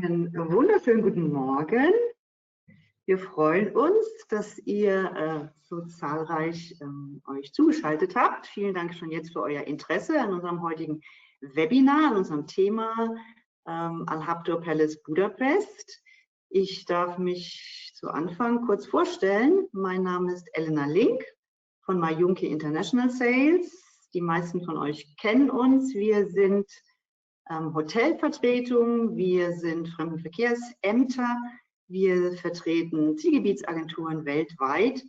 Einen wunderschönen guten Morgen. Wir freuen uns, dass ihr so zahlreich euch zugeschaltet habt. Vielen Dank schon jetzt für euer Interesse an unserem heutigen Webinar, an unserem Thema Habtoor Palace Budapest. Ich darf mich zu Anfang kurz vorstellen. Mein Name ist Elena Link von Majunke International Sales. Die meisten von euch kennen uns. Wir sind Hotelvertretung, wir sind Fremdenverkehrsämter, wir vertreten Zielgebietsagenturen weltweit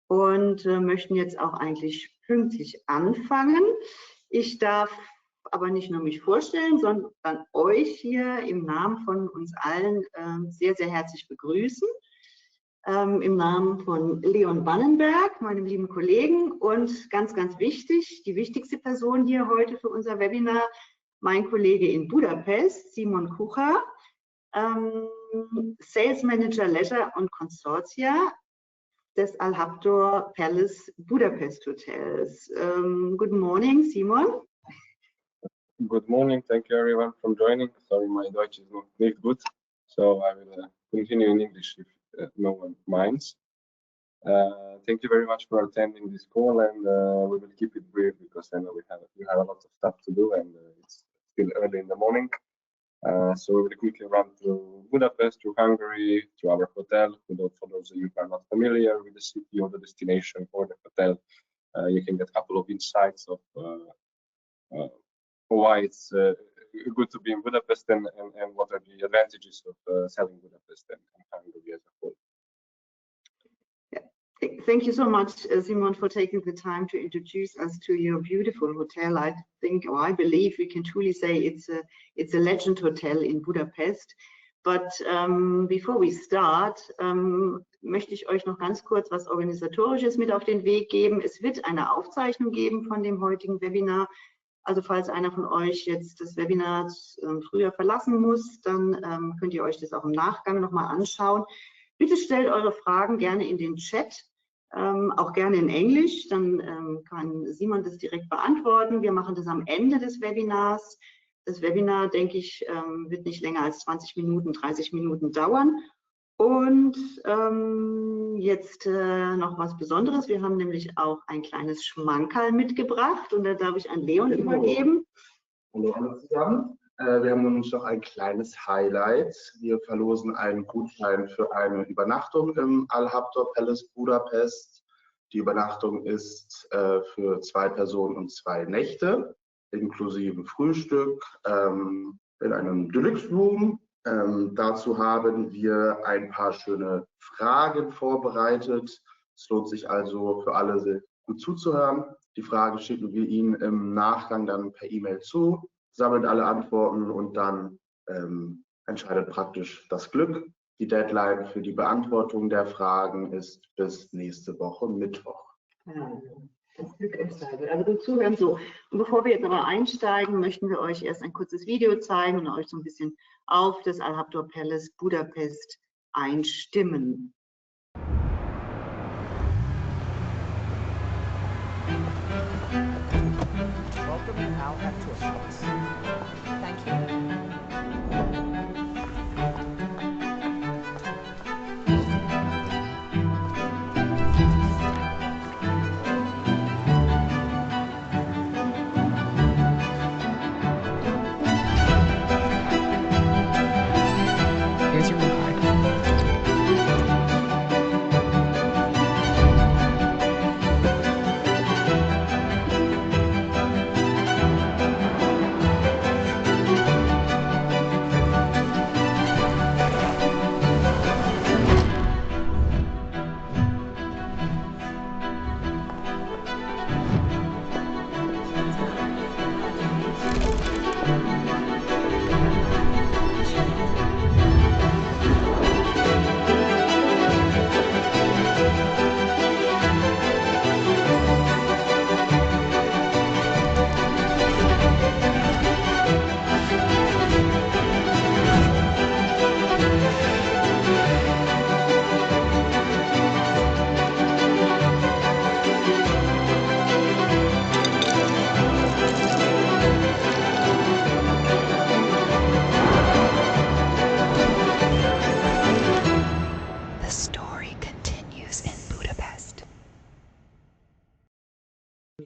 und möchten jetzt auch eigentlich pünktlich anfangen. Ich darf aber nicht nur mich vorstellen, sondern euch hier im Namen von uns allen sehr, sehr herzlich begrüßen. Im Namen von Leon Bannenberg, meinem lieben Kollegen, und ganz, ganz wichtig, die wichtigste Person hier heute für unser Webinar, mein Kollege in Budapest, Simon Kucher, Sales Manager Leisure und Consortia des Habtoor Palace Budapest Hotels. Good morning, Simon. Good morning. Thank you everyone for joining. Sorry, my Deutsch is not good, so I will continue in English if no one minds. Thank you very much for attending this call, and we will keep it brief because I know we have a lot of stuff to do, and it's still early in the morning. So we will quickly run through Budapest, through Hungary, through our hotel. For those of you who are not familiar with the city or the destination or the hotel, you can get a couple of insights of why it's good to be in Budapest and what are the advantages of selling Budapest and Hungary as a whole. Thank you so much, Simon, for taking the time to introduce us to your beautiful hotel. I think, or I believe, we can truly say it's a legend hotel in Budapest. But before we start, möchte ich euch noch ganz kurz was Organisatorisches mit auf den Weg geben. Es wird eine Aufzeichnung geben von dem heutigen Webinar. Also falls einer von euch jetzt das Webinar früher verlassen muss, dann könnt ihr euch das auch im Nachgang nochmal anschauen. Bitte stellt eure Fragen gerne in den Chat, auch gerne in Englisch, dann kann Simon das direkt beantworten. Wir machen das am Ende des Webinars. Das Webinar, denke ich, wird nicht länger als 20 Minuten, 30 Minuten dauern. Und jetzt noch was Besonderes. Wir haben nämlich auch ein kleines Schmankerl mitgebracht und da darf ich an Leon übergeben. Hallo alle zusammen. Wir haben nämlich noch ein kleines Highlight. Wir verlosen einen Gutschein für eine Übernachtung im Habtoor Palace Budapest. Die Übernachtung ist für 2 Personen und 2 Nächte, inklusive Frühstück in einem Deluxe Room. Dazu haben wir ein paar schöne Fragen vorbereitet. Es lohnt sich also für alle sehr gut zuzuhören. Die Fragen schicken wir Ihnen im Nachgang dann per E-Mail zu, sammelt alle Antworten und dann entscheidet praktisch das Glück. Die Deadline für die Beantwortung der Fragen ist bis nächste Woche Mittwoch. Das Glück entscheidet. Also gut zuhören so. Und bevor wir jetzt aber einsteigen, möchten wir euch erst ein kurzes Video zeigen und euch so ein bisschen auf das Habtoor Palace Budapest einstimmen. Welcome to Habtoor Palace. Thank you. Here's your reply.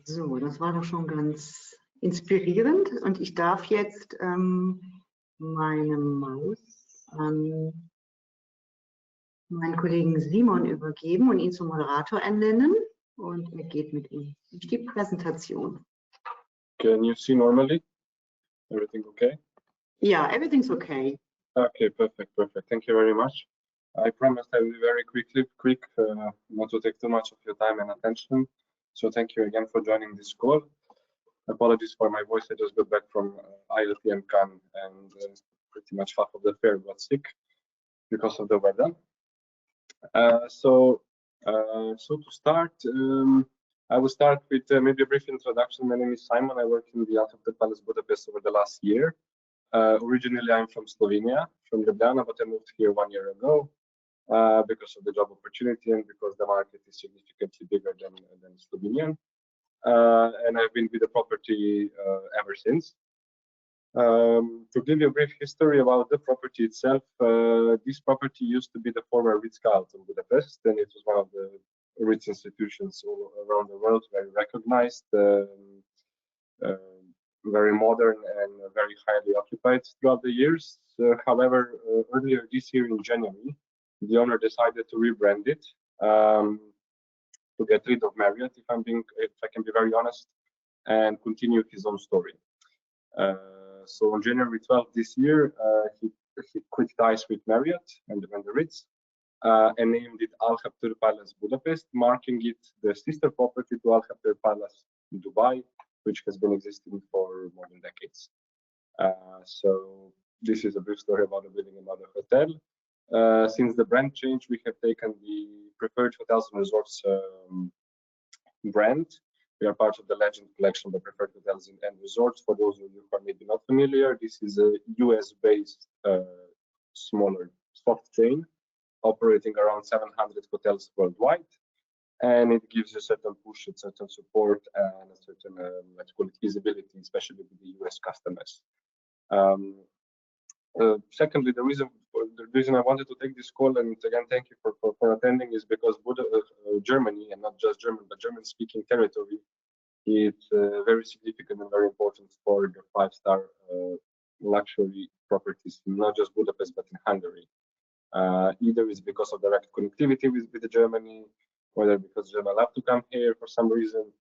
So, das war doch schon ganz inspirierend und ich darf jetzt meine Maus an meinen Kollegen Simon übergeben und ihn zum Moderator ernennen und er geht mit ihm durch die Präsentation. Can you see normally? Everything okay? Yeah, everything's okay. Okay, perfect. Thank you very much. I promised I will be very quick, not to take too much of your time and attention. So thank you again for joining this call. Apologies for my voice. I just got back from ILT and Cannes, and pretty much half of the fair got sick because of the weather. So to start, I will start with maybe a brief introduction. My name is Simon. I work in the Habtoor Palace Budapest over the last year. Originally, I'm from Slovenia, from Ljubljana, but I moved here 1 year ago because of the job opportunity and because the market is significantly bigger than Slovenian. And I've been with the property ever since. To give you a brief history about the property itself, this property used to be the former Ritz-Carlton Budapest, and it was one of the Ritz institutions all around the world, very recognized, very modern and very highly occupied throughout the years. However, earlier this year in January, the owner decided to rebrand it to get rid of Marriott, if I can be very honest, and continue his own story. So on January 12th this year, he quit ties with Marriott and the Ritz and named it Habtoor Palace Budapest, marking it the sister property to Habtoor Palace in Dubai, which has been existing for more than decades. So this is a brief story about the building and about the hotel. Since the brand change, we have taken the Preferred Hotels and Resorts brand. We are part of the Legend collection, the Preferred Hotels and Resorts. For those of you who are maybe not familiar, this is a US-based smaller soft chain operating around 700 hotels worldwide. And it gives you a certain push, a certain support, and a certain, let's call it, visibility, especially with the US customers. Secondly, the reason I wanted to take this call, and again, thank you for attending, is because Germany, and not just German, but German-speaking territory, it's very significant and very important for the five-star luxury properties, not just Budapest, but in Hungary. Either it's because of direct connectivity with Germany, whether because Germans love to come here for some reason,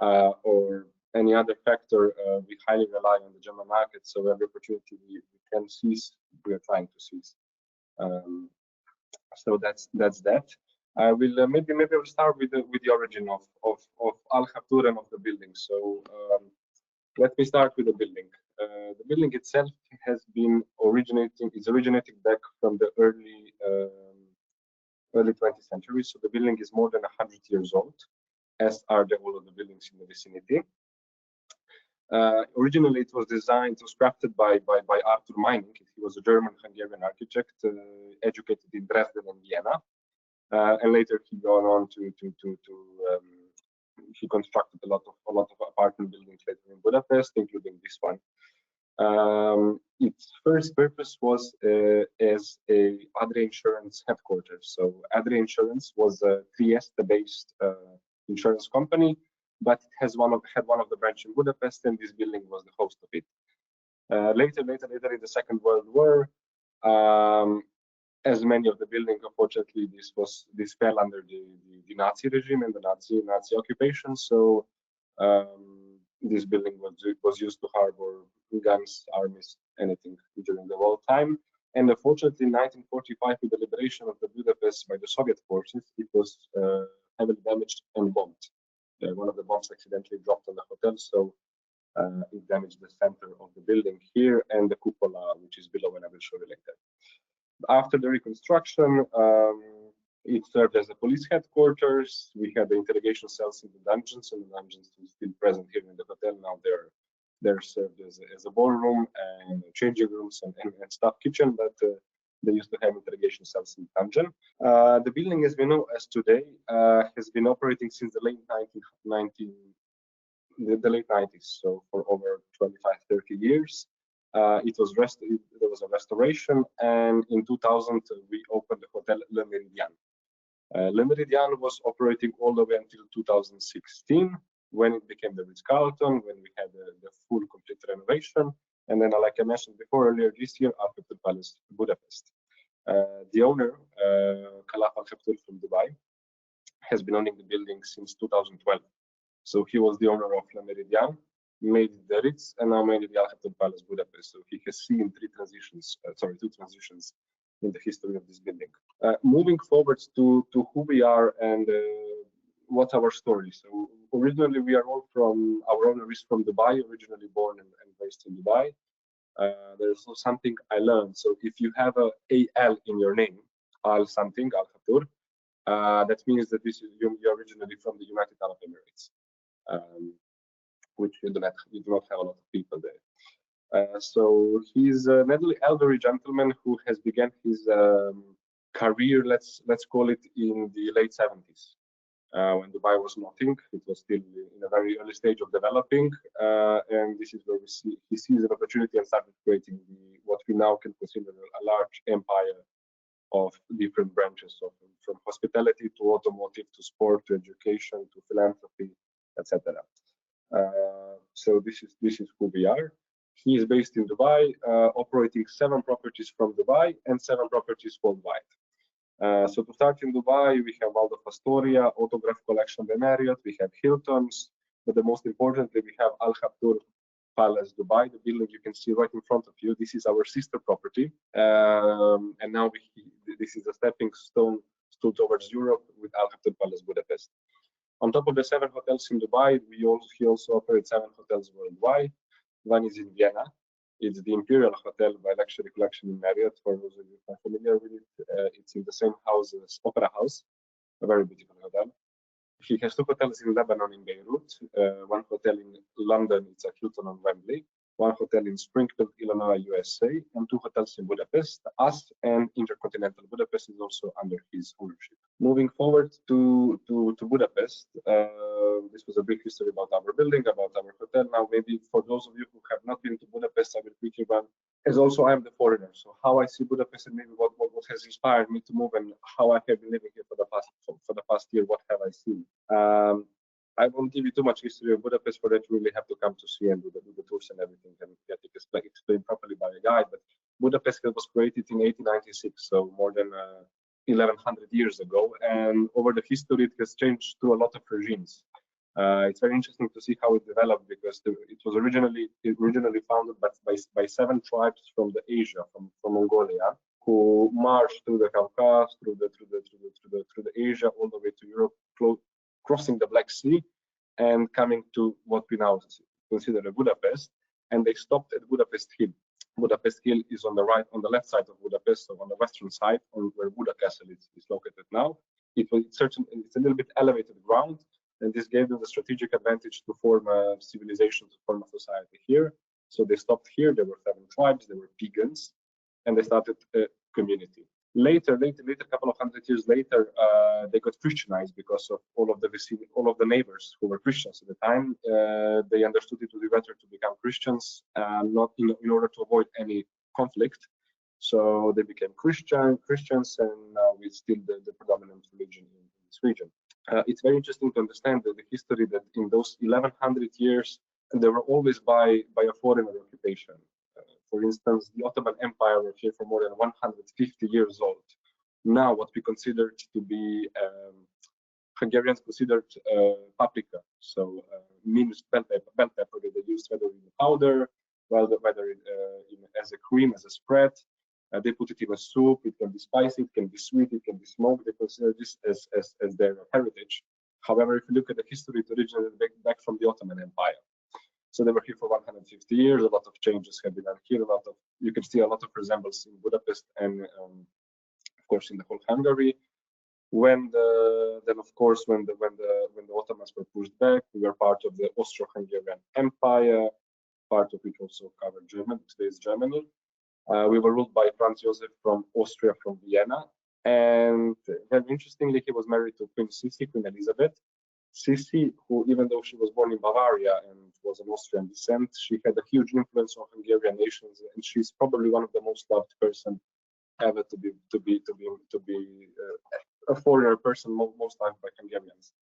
or any other factor. We highly rely on the German market, so every opportunity we can seize, we are trying to seize. So that's that. I will maybe I will start with the origin of Habtoor and of the building. So let me start with the building. The building itself has been originating back from the early 20th century. So the building is more than 100 years old, as are all of the buildings in the vicinity. Originally, it was crafted by Arthur Meining. He was a German-Hungarian architect, educated in Dresden and Vienna, and later he gone on to he constructed a lot of apartment buildings later in Budapest, including this one. Its first purpose was as a Adria Insurance headquarters. So Adria Insurance was a Trieste-based insurance company, but it had one of the branches in Budapest, and this building was the host of it. Later in the Second World War, as many of the buildings, unfortunately, this fell under the Nazi regime and the Nazi occupation. So this building was used to harbor guns, armies, anything during the war time. And unfortunately, in 1945, with the liberation of the Budapest by the Soviet forces, it was heavily damaged and bombed. One of the bombs accidentally dropped on the hotel, so it damaged the center of the building here and the cupola, which is below, and I will show you later. After the reconstruction, it served as a police headquarters. We had the interrogation cells in the dungeons, and the dungeons are still present here in the hotel. Now they're served as a ballroom and changing rooms and staff kitchen, but they used to have interrogation cells in the dungeon. The building, as we know as today, has been operating since the late 90s, so for over 25-30 years. There was a restoration, and in 2000 we opened the hotel Le Méridien. Le Méridien was operating all the way until 2016, when it became the Ritz-Carlton, when we had the full complete renovation, and then, like I mentioned before, earlier this year, Habtoor Palace Budapest. The owner, Khalaf Al-Habtoor from Dubai, has been owning the building since 2012. So he was the owner of La Meridian, made it the Ritz, and now made it the Habtoor Palace Budapest. So he has seen two transitions in the history of this building. Moving forward to who we are and what's our story. So originally we are all from, our owner is from Dubai, originally born and raised in Dubai. There's also something I learned. So if you have a AL in your name, Al something, Al Habtoor, that means that you're originally from the United Arab Emirates, which you do not have a lot of people there. So he's an elderly gentleman who has begun his career, let's call it, in the late 70s. When Dubai was nothing, it was still in a very early stage of developing, and this is where he sees an opportunity and started creating what we now can consider a large empire of different branches, so from hospitality to automotive to sport to education to philanthropy, etc. So this is who we are. He is based in Dubai, operating 7 properties from Dubai and 7 properties worldwide. So to start in Dubai, we have Waldorf Astoria, Autograph Collection by Marriott, we have Hilton's, but the most importantly, we have Al Habtoor Palace Dubai, the building you can see right in front of you. This is our sister property, and now this is a stepping stone towards Europe with Al Habtoor Palace Budapest. On top of the 7 hotels in Dubai, he also operates 7 hotels worldwide. One is in Vienna. It's the Imperial Hotel by Luxury Collection in Marriott. For those of you who are familiar with it, it's in the same house as Opera House, a very beautiful hotel. He has 2 hotels in Lebanon, in Beirut, 1 hotel in London, it's a Hilton on Wembley, 1 hotel in Springfield, Illinois, USA, and 2 hotels in Budapest. Us and Intercontinental Budapest is also under his ownership. Moving forward to Budapest, this was a brief history about our building, about our hotel. Now, maybe for those of you who have not been to Budapest, I will quickly run, as also I am the foreigner, so how I see Budapest and maybe what has inspired me to move and how I have been living here for the past year, what have I seen. I won't give you too much history of Budapest. For that, you really have to come to see and do the tours and everything and get it explained properly by a guide. But Budapest was created in 1896, so more than 1100 years ago, and over the history it has changed through a lot of regimes. It's very interesting to see how it developed, because it was originally founded by 7 tribes from the Asia, from Mongolia, who marched through the Caucasus, through the Asia, all the way to Europe, crossing the Black Sea, and coming to what we now consider Budapest. And they stopped at Budapest Hill. Budapest Hill is on the left side of Budapest, so on the western side, where Buda Castle is located now. It's a little bit elevated ground, and this gave them the strategic advantage to form a civilization, to form a society here. So they stopped here. There were 7 tribes. They were pagans, and they started a community. Later, a couple of 100 years later, they got Christianized because of all of the neighbors who were Christians at the time. They understood it would be better to become Christians, not in order to avoid any conflict. So they became Christians, and now it's still the predominant religion in this region. It's very interesting to understand the history that in those 1100 years, they were always by a foreigner occupation. For instance, the Ottoman Empire were here for more than 150 years old. Now, what we considered to be Hungarians considered paprika, so minced bell pepper that they used whether in powder, whether as a cream, as a spread. They put it in a soup. It can be spicy, it can be sweet, it can be smoked. They consider this as their heritage. However, if you look at the history, it originated back from the Ottoman Empire. So they were here for 150 years. A lot of changes have been done here. You can see a lot of resemblance in Budapest and, of course, in the whole Hungary. When the Ottomans were pushed back, we were part of the Austro-Hungarian Empire, part of which also covered Germany. Today's Germany. We were ruled by Franz Joseph from Austria, from Vienna, and very interestingly, he was married to Queen Elizabeth. Sissi, who, even though she was born in Bavaria and was an Austrian descent, she had a huge influence on Hungarian nations, and she's probably one of the most loved person ever to be a foreigner person, most loved by Hungarians.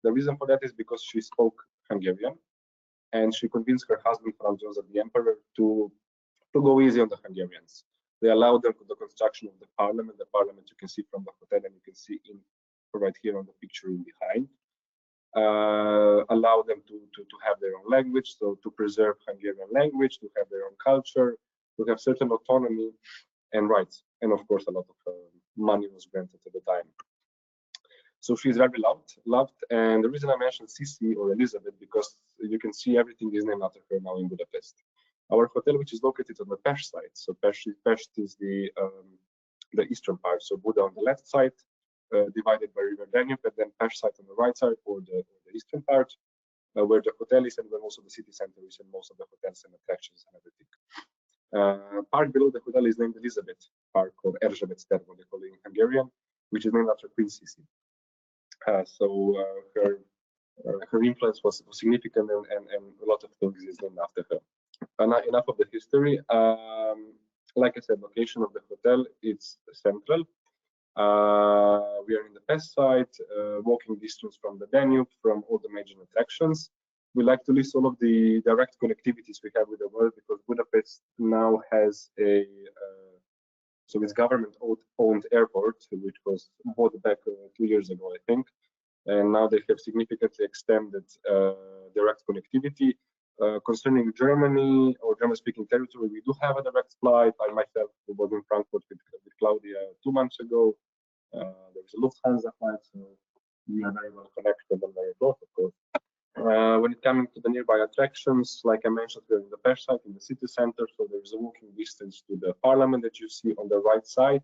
The reason for that is because she spoke Hungarian, and she convinced her husband Franz Joseph the Emperor to go easy on the Hungarians. They allowed them to the construction of the parliament. The parliament you can see from the hotel, and you can see in right here on the picture in behind. Allow them to have their own language, so to preserve Hungarian language, to have their own culture, to have certain autonomy and rights, and of course a lot of money was granted at the time. So she's very loved, and the reason I mentioned Sisi or Elizabeth, because you can see everything is named after her now in Budapest. Our hotel, which is located on the Pest side, so Pest is the eastern part, so Buda on the left side, divided by River Danube, and then Pest side on the right side, or the eastern part, where the hotel is, and then also the city center is, and most of the hotels and attractions and everything. Park below the hotel is named Elizabeth Park, or Erzsébet tér, what they call it in Hungarian, which is named after Queen Sisi. So her influence was significant, and a lot of things is named after her. Enough of the history. Like I said, location of the hotel, it's central. We are in the Pest side, walking distance from the Danube, from all the major attractions. We like to list all of the direct connectivities we have with the world, because Budapest now has a so it's government-owned airport, which was bought back 2 years ago, I think, and now they have significantly extended direct connectivity. Concerning Germany or German-speaking territory, we do have a direct flight. I myself was in Frankfurt with Claudia 2 months ago. There is a Lufthansa flight, so we are very well connected and very close, of course. When it comes to the nearby attractions, like I mentioned, we're in the Pest side, in the city center, so there is a walking distance to the parliament that you see on the right side.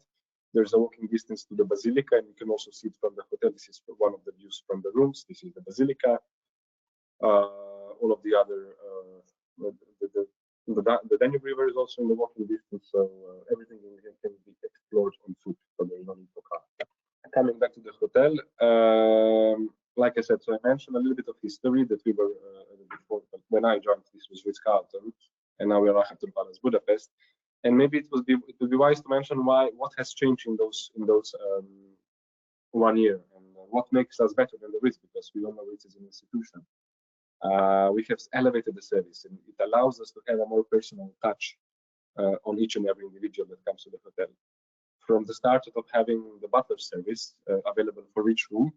There's a walking distance to the basilica, and you can also see it from the hotel. This is one of the views from the rooms. This is the basilica. All of the other, the Danube River is also in the walking distance, so everything can be explored on foot, so there is no need for car. Coming back to the hotel, like I said, so I mentioned a little bit of history that we were before, but when I joined, this was Ritz-Carlton, and now we are at Habtoor Palace Budapest. And maybe it would be wise to mention what has changed in those 1 year, and what makes us better than the Ritz, because we all know Ritz is an institution. We have elevated the service, and it allows us to have a more personal touch on each and every individual that comes to the hotel. From the start of having the butler service available for each room,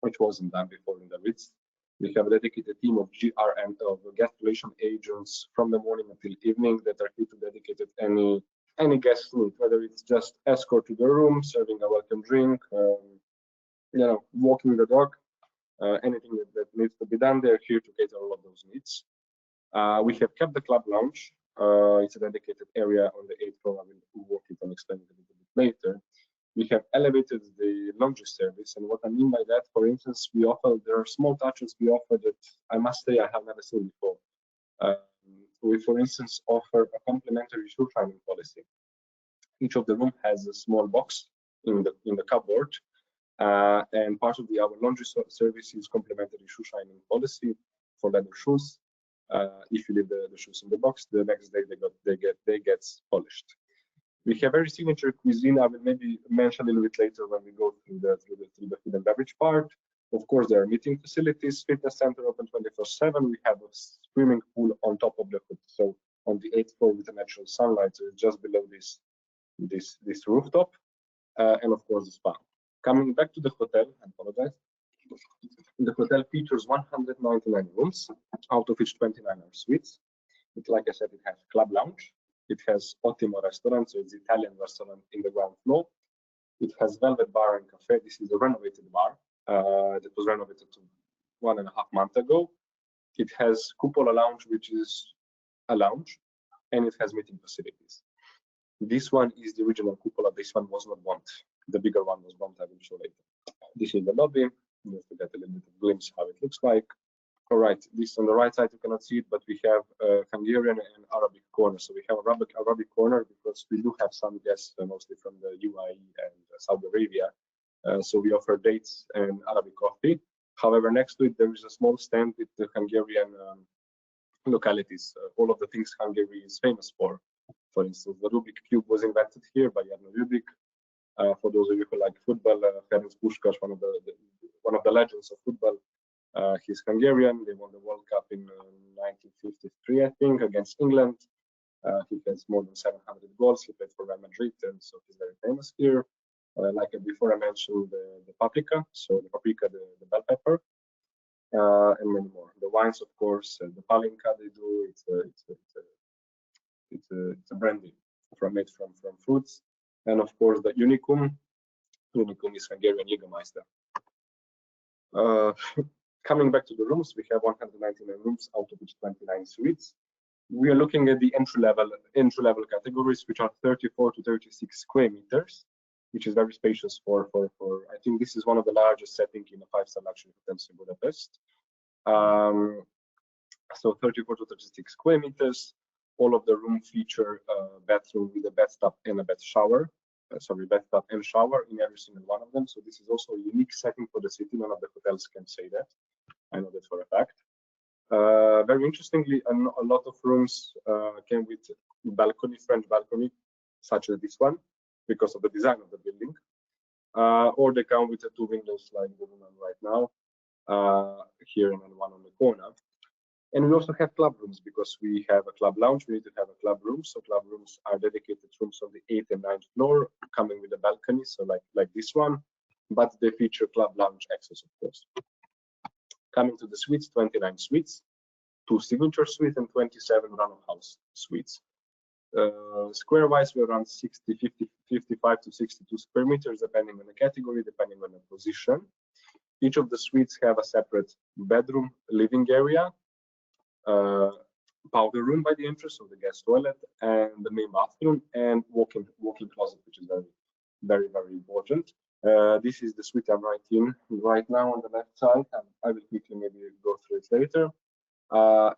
which wasn't done before in the Ritz, we have a dedicated team of GRM, of guest relation agents, from the morning until evening, that are here to dedicate any guest need, whether it's just escort to the room, serving a welcome drink, walking the dog. Anything that needs to be done, they're here to cater all of those needs. We have kept the club lounge. It's a dedicated area on the 8th floor. I will walk it and explain it a little bit later. We have elevated the laundry service, and what I mean by that, for instance, there are small touches we offer that I must say I have never seen before. We, for instance, offer a complimentary shoe shining policy. Each of the room has a small box in the cupboard. And part of our laundry service is complimentary shoe shining policy for leather shoes. If you leave the shoes in the box, the next day they get polished. We have very signature cuisine. I will maybe mention a little bit later when we go through the food and beverage part. Of course, there are meeting facilities, fitness center open 24/7. We have a swimming pool on top of the hood, so on the 8th floor with the natural sunlight, so it's just below this rooftop, and of course the spa. Coming back to the hotel, I apologize. The hotel features 199 rooms, out of which 29 are suites. Like I said, it has club lounge. It has Ottimo restaurant, so it's Italian restaurant in the ground floor. It has Velvet Bar and Cafe. This is a renovated bar that was renovated 1.5 months ago. It has Cupola Lounge, which is a lounge, and it has meeting facilities. This one is the original Cupola. This one was not bumped. The bigger one was bumped. I will show later. This is the lobby. Just to get a little bit of glimpse how it looks like. All right, this on the right side you cannot see it, but we have Hungarian and Arabic corner. So we have Arabic corner because we do have some guests, mostly from the UAE and Saudi Arabia. So we offer dates and Arabic coffee. However, next to it there is a small stand with the Hungarian localities, all of the things Hungary is famous for. For instance, the Rubik Cube was invented here by Jarno Rubik. For those of you who like football, Ferenc Puskás, one of the legends of football, He's Hungarian. They won the World Cup in 1953, I think, against England. He has more than 700 goals. He played for Real Madrid, and so he's very famous here. Like before, I mentioned the paprika, so the paprika, the bell pepper, and many more. The wines, of course, the palinka they do. It's a brandy made from fruits, and of course the unicum. Unicum is Hungarian Jägermeister. Coming back to the rooms, we have 199 rooms, out of which 29 suites. We are looking at the entry level categories, which are 34 to 36 square meters, which is very spacious for I think this is one of the largest setting in a 5-star luxury hotels in Budapest. So 34 to 36 square meters. All of the room feature a bathroom with a bathtub and a bathtub and shower in every single one of them. So this is also a unique setting for the city. None of the hotels can say that. I know that for a fact. Very interestingly, a lot of rooms came with balcony, French balcony, such as this one, because of the design of the building. Or they come with 2 windows like the one right now, here and one on the corner. And we also have club rooms because we have a club lounge. We need to have a club room. So club rooms are dedicated rooms on the 8th and 9th floor, coming with a balcony, so like this one, but they feature club lounge access, of course. Coming to the suites, 29 suites, 2 signature suites, and 27 run-of-house suites. Square-wise, we're around 55 to 62 square meters, depending on the category, depending on the position. Each of the suites have a separate bedroom, living area, powder room by the entrance, so the guest toilet, and the main bathroom, and walk-in closet, which is very important. This is the suite I'm right now on the left side. I will quickly maybe go through it later.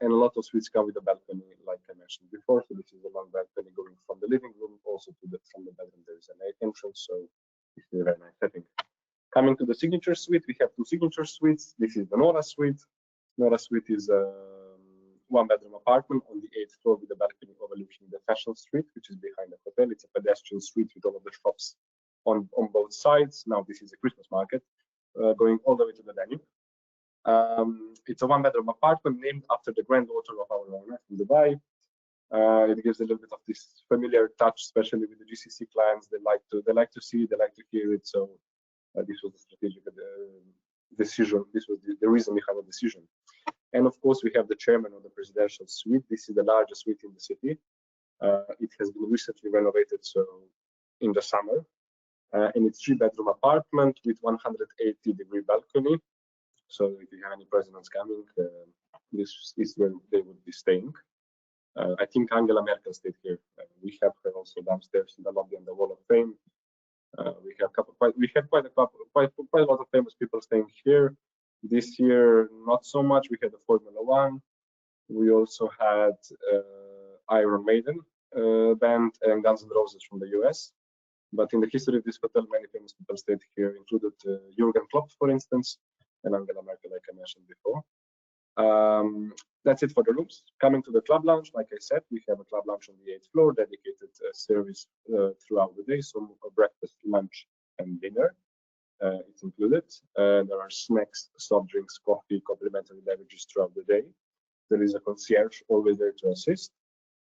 And a lot of suites come with a balcony, like I mentioned before. So this is a long balcony going from the living room also to from the bedroom. There is an entrance, so this is a very nice setting. Coming to the signature suite, we have 2 signature suites. This is the Nora suite. Nora suite is a 1-bedroom apartment on the 8th floor with a balcony overlooking the Fashion Street, which is behind the hotel. It's a pedestrian street with all of the shops on both sides. Now this is a Christmas market going all the way to the Danube. It's a 1-bedroom apartment named after the granddaughter of our owner from Dubai. It gives a little bit of this familiar touch, especially with the GCC clients. They like to see, they like to hear it. So this was the strategic decision. This was the reason behind the decision. And of course, we have the chairman of the presidential suite. This is the largest suite in the city. It has been recently renovated, so in the summer. And it's 3-bedroom apartment with 180-degree balcony. So if you have any presidents coming, this is where they would be staying. I think Angela Merkel stayed here. We have her also downstairs in the lobby and the Wall of Fame. We have quite a lot of famous people staying here. This year, not so much. We had the Formula 1. We also had Iron Maiden band and Guns N' Roses from the US. But in the history of this hotel, many famous people stayed here, included Jurgen Klopp, for instance, and Angela Merkel, like I mentioned before. That's it for the rooms. Coming to the club lounge, like I said, we have a club lounge on the 8th floor, dedicated service throughout the day, so breakfast, lunch, and dinner. It's included. There are snacks, soft drinks, coffee, complimentary beverages throughout the day. There is a concierge always there to assist.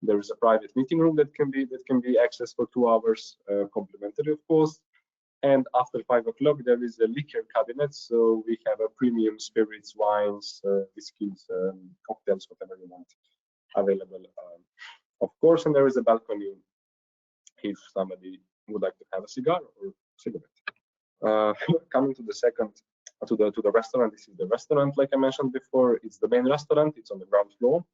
There is a private meeting room that can be accessed for 2 hours, complimentary, of course. And after 5 o'clock, there is a liquor cabinet. So we have a premium spirits, wines, whiskeys, cocktails, whatever you want available, of course. And there is a balcony if somebody would like to have a cigar or cigarette. Coming to the restaurant, this is the restaurant, like I mentioned before. It's the main restaurant. It's on the ground floor.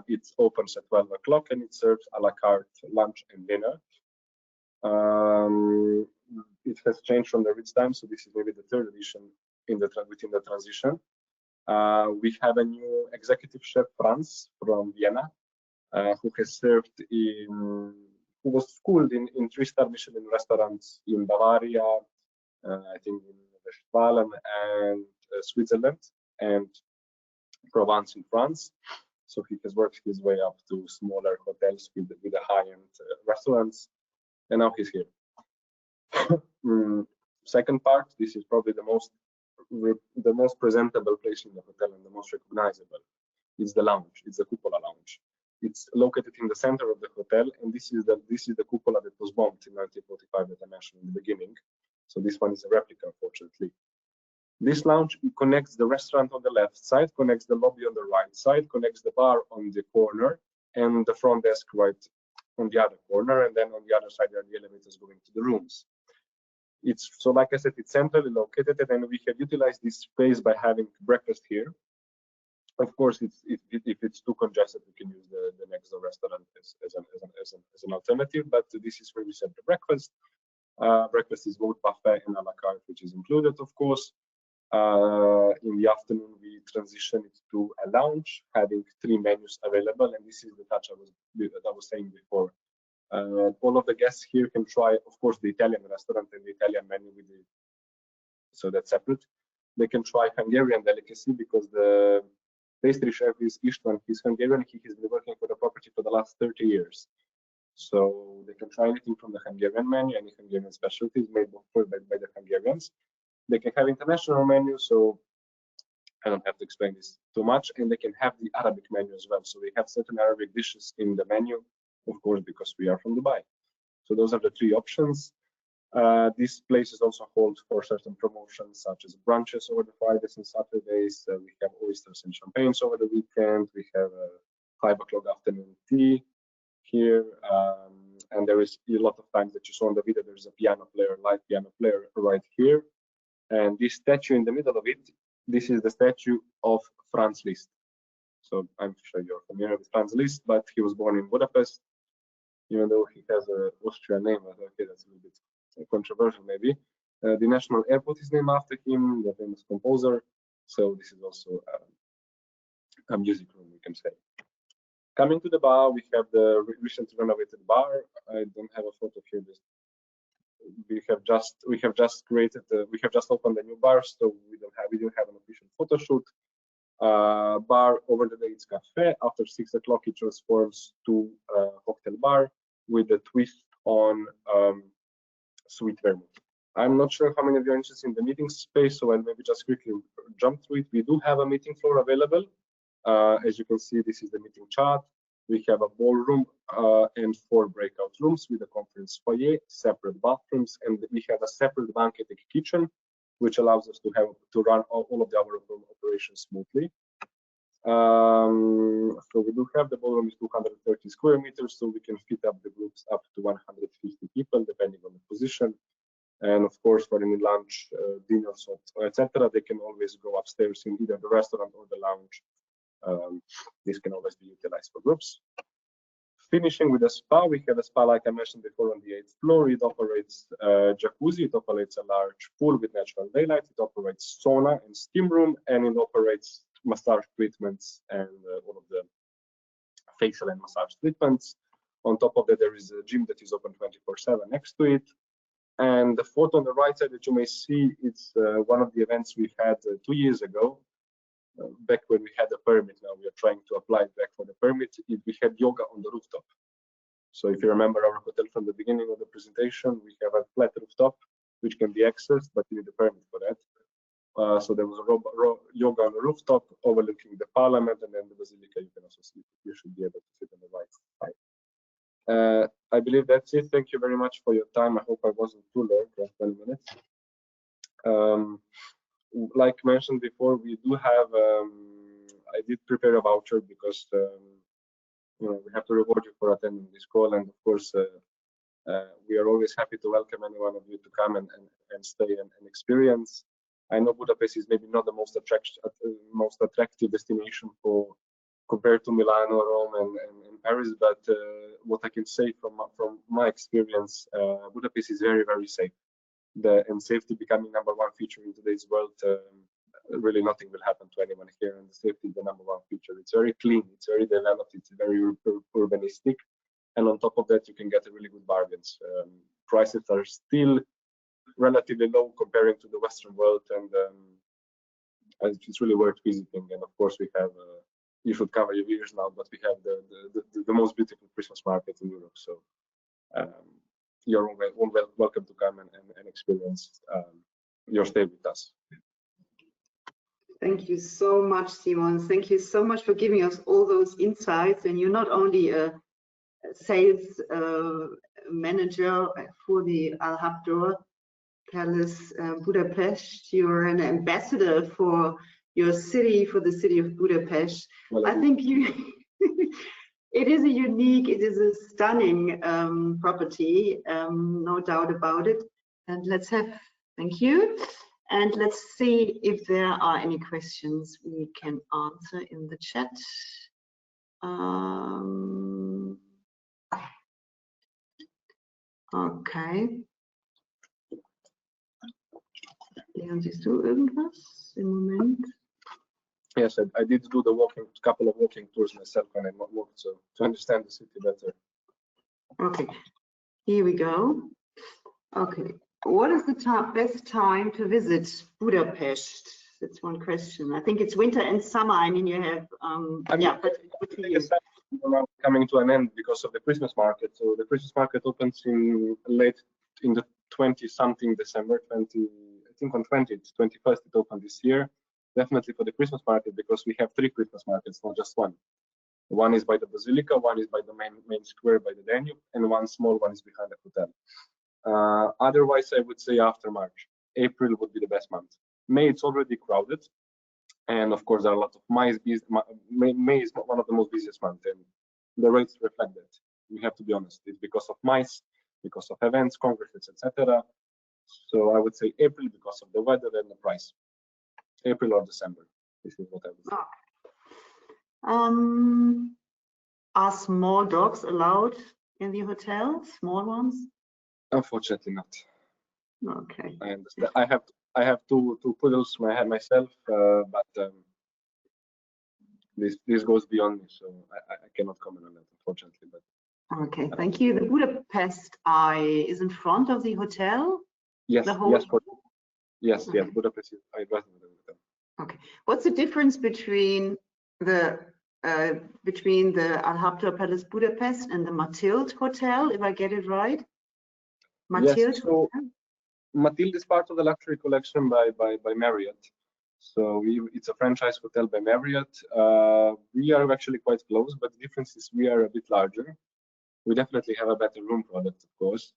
It opens at 12 o'clock and it serves a la carte lunch and dinner. It has changed from the Ritz time, so this is maybe the 3rd edition within the transition. We have a new executive chef, Franz, from Vienna, who was schooled in 3-star Michelin restaurants in Bavaria, I think in Westphalen and Switzerland, and Provence in France. So he has worked his way up to smaller hotels with the high-end restaurants, and now he's here. Second part, this is probably the most presentable place in the hotel and the most recognizable. It's the lounge. It's the cupola lounge. It's located in the center of the hotel, and this is the cupola that was bombed in 1945 that I mentioned in the beginning. So this one is a replica, unfortunately. This lounge connects the restaurant on the left side, connects the lobby on the right side, connects the bar on the corner, and the front desk right on the other corner, and then on the other side there are the elevators going to the rooms. It's so, like I said, it's centrally located, and we have utilized this space by having breakfast here. Of course, if it's too congested, we can use the next door restaurant as an alternative. But this is where we serve the breakfast. Breakfast is both buffet and a la carte, which is included, of course. In the afternoon, we transition it to a lounge, having 3 menus available, and this is the touch I was saying before. All of the guests here can try, of course, the Italian restaurant and the Italian menu with the, so that's separate. They can try Hungarian delicacy because the pastry chef is István. He's Hungarian. He has been working for the property for the last 30 years. So they can try anything from the Hungarian menu, any Hungarian specialties made by the Hungarians. They can have international menu, so I don't have to explain this too much. And they can have the Arabic menu as well. So we have certain Arabic dishes in the menu, of course, because we are from Dubai. So those are the 3 options. This place is also hold for certain promotions such as brunches over the Fridays and Saturdays. We have oysters and champagnes over the weekend. We have a 5 o'clock afternoon tea here. And there is a lot of times that you saw on the video, there's a piano player, live piano player right here. And this statue in the middle of it, this is the statue of Franz Liszt. So I'm sure you're familiar with Franz Liszt, but he was born in Budapest, even though he has an Austrian name. But okay, that's a little bit controversial maybe. The national airport is named after him, the famous composer. So this is also a music room, we can say. Coming to the bar, we have the recently renovated bar. I don't have a photo here. We have just opened a new bar, so we didn't have an official photo shoot. Bar over the day it's cafe. After 6 o'clock it transforms to a cocktail bar with a twist on sweet vermouth. I'm not sure how many of you are interested in the meeting space, so I'll maybe just quickly jump through it. We do have a meeting floor available. As you can see, this is the meeting chart. We have a ballroom and 4 breakout rooms with a conference foyer, separate bathrooms, and we have a separate banqueting kitchen, which allows us to run all of our operations smoothly. So we do have the ballroom is 230 square meters, so we can fit up the groups up to 150 people, depending on the position. And of course, for any lunch, dinners, etc., they can always go upstairs in either the restaurant or the lounge. This can always be utilized for groups. Finishing with a spa, we have a spa, like I mentioned before, on the 8th floor. It operates jacuzzi, it operates a large pool with natural daylight, it operates sauna and steam room, and it operates massage treatments and all of the facial and massage treatments. On top of that, there is a gym that is open 24/7 next to it. And the photo on the right side that you may see, it's one of the events we had 2 years ago. Back when we had a permit. Now we are trying to apply back for the permit. We had yoga on the rooftop. So if you remember our hotel from the beginning of the presentation, we have a flat rooftop which can be accessed, but you need a permit for that. So there was a yoga on the rooftop overlooking the parliament, and then the basilica. You can also see. You should be able to sit on the right side. I believe that's it. Thank you very much for your time. I hope I wasn't too long, just 20 minutes. Like mentioned before, we do have. I did prepare a voucher because we have to reward you for attending this call, and of course, we are always happy to welcome any one of you to come and stay and experience. I know Budapest is maybe not the most attractive destination compared to Milan or Rome and Paris, but what I can say from my experience, Budapest is very, very safe. And safety becoming #1 feature in today's world, really nothing will happen to anyone here, and the safety is the #1 feature. It's very clean, it's very developed, it's very urbanistic, and on top of that, you can get really good bargains. Prices are still relatively low comparing to the Western world, and it's really worth visiting. And of course, we have you should cover your ears now, but we have the most beautiful Christmas market in Europe. So you're all welcome to come and experience your stay with us. Thank you so much, Simon. Thank you so much for giving us all those insights. And you're not only a sales manager for the Habtoor Palace Budapest, you're an ambassador for your city, for the city of Budapest. Well, I think it is a unique, it is a stunning property, no doubt about it. And thank you. And let's see if there are any questions we can answer in the chat. Okay. Leon, siehst du irgendwas im Moment? Yes, I did do the couple of walking tours myself when I walked, so to understand the city better. Okay, here we go. Okay, what is the best time to visit Budapest? That's one question. I think it's winter and summer. I mean, you have yeah, but coming to an end because of the Christmas market. So the Christmas market opens in the 20-something December, I think on 21st it opened this year. Definitely for the Christmas market, because we have 3 Christmas markets, not just one. One is by the Basilica, one is by the main square by the Danube, and one small one is behind the hotel. Otherwise, I would say after March. April would be the best month. May, it's already crowded. And of course, there are a lot of May is one of the most busiest months, and the rates reflect that. We have to be honest. It's because of mice, because of events, congresses, etc. So I would say April because of the weather and the price. April or December. This is what I would say. Are small dogs allowed in the hotel? Small ones? Unfortunately, not. Okay. I understand. I have two poodles myself, but this goes beyond me, so I cannot comment on that, unfortunately. But okay, thank you. The Budapest Eye is in front of the hotel. Yes, yes, okay. Yes. Budapest is right in the hotel. Okay. What's the difference between the Habtoor Palace Budapest and the Mathilde Hotel, if I get it right? Mathilde. Yes, so Mathilde is part of the luxury collection by Marriott. So it's a franchise hotel by Marriott. We are actually quite close, but the difference is we are a bit larger. We definitely have a better room product, of course.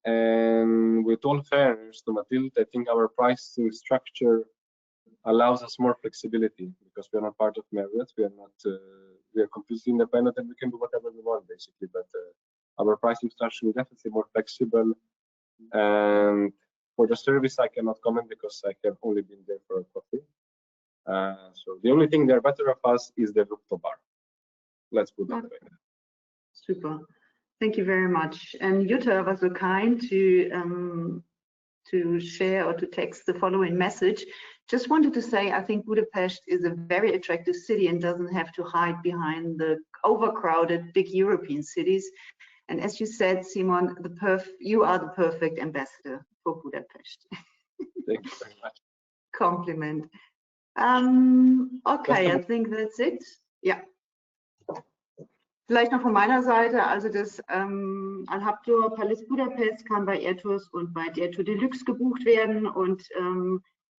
And with all fairness to Mathilde, I think our pricing structure allows us more flexibility because we are not part of Marriott. We are not. We are completely independent, and we can do whatever we want, basically. But our pricing structure is definitely more flexible. And for the service, I cannot comment because I have only been there for a coffee. So the only thing they're better of us is the rooftop bar. Let's put that way. Super. Thank you very much. And Jutta was so kind to share or to text the following message. Just wanted to say, I think Budapest is a very attractive city and doesn't have to hide behind the overcrowded big European cities. And as you said, Simon, you are the perfect ambassador for Budapest. Thank you very much. Compliment. Okay, I think that's it. Ja. Vielleicht noch von meiner Seite, also das Habtoor Palace Budapest kann bei Airtours und bei der Tour Deluxe gebucht werden und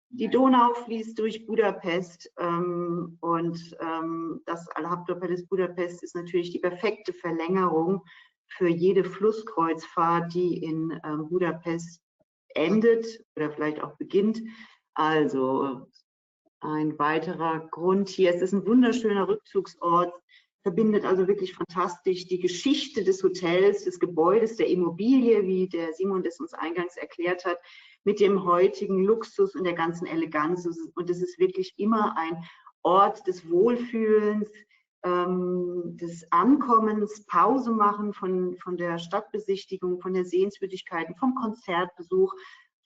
die Donau fließt durch Budapest und das Habtoor Palace Budapest ist natürlich die perfekte Verlängerung für jede Flusskreuzfahrt, die in Budapest endet oder vielleicht auch beginnt. Also ein weiterer Grund hier, es ist ein wunderschöner Rückzugsort, verbindet also wirklich fantastisch die Geschichte des Hotels, des Gebäudes, der Immobilie, wie der Simon das uns eingangs erklärt hat, mit dem heutigen Luxus und der ganzen Eleganz. Und es ist wirklich immer ein Ort des Wohlfühlens, des Ankommens, Pause machen von der Stadtbesichtigung, von der Sehenswürdigkeiten, vom Konzertbesuch,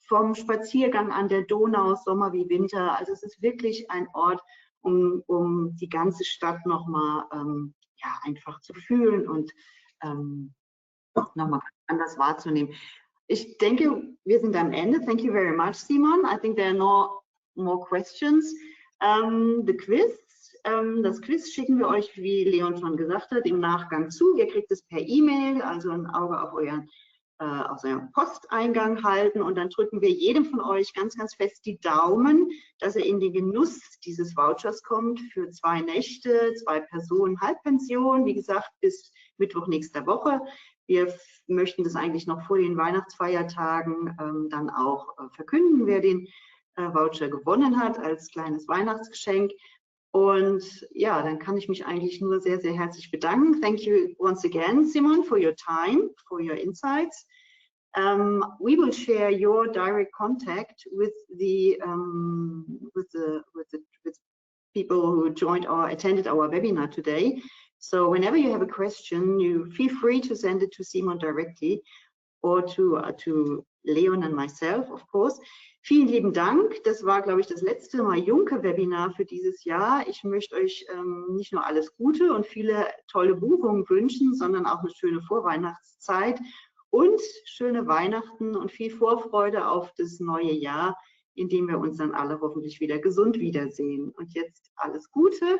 vom Spaziergang an der Donau, Sommer wie Winter. Also es ist wirklich ein Ort, um die ganze Stadt nochmal ja, einfach zu fühlen und nochmal anders wahrzunehmen. Ich denke, wir sind am Ende. Thank you very much, Simon. I think there are no more questions. The quiz. Das Quiz schicken wir euch, wie Leon schon gesagt hat, im Nachgang zu. Ihr kriegt es per E-Mail, also ein Auge auf euren aus eurem Posteingang halten und dann drücken wir jedem von euch ganz, ganz fest die Daumen, dass er in den Genuss dieses Vouchers kommt für 2 Nächte, 2 Personen, Halbpension, wie gesagt, bis Mittwoch nächster Woche. Wir möchten das eigentlich noch vor den Weihnachtsfeiertagen dann auch verkünden, wer den Voucher gewonnen hat als kleines Weihnachtsgeschenk. Und ja, dann kann ich mich eigentlich nur sehr, sehr herzlich bedanken. Thank you once again, Simon, for your time, for your insights. We will share your direct contact with the people who attended our webinar today. So whenever you have a question, you feel free to send it to Simon directly or to Leon and myself, of course. Vielen lieben Dank. Das war, glaube ich, das letzte Mal Juncker-Webinar für dieses Jahr. Ich möchte euch nicht nur alles Gute und viele tolle Buchungen wünschen, sondern auch eine schöne Vorweihnachtszeit und schöne Weihnachten und viel Vorfreude auf das neue Jahr, in dem wir uns dann alle hoffentlich wieder gesund wiedersehen. Und jetzt alles Gute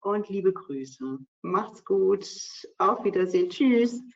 und liebe Grüße. Macht's gut. Auf Wiedersehen. Tschüss.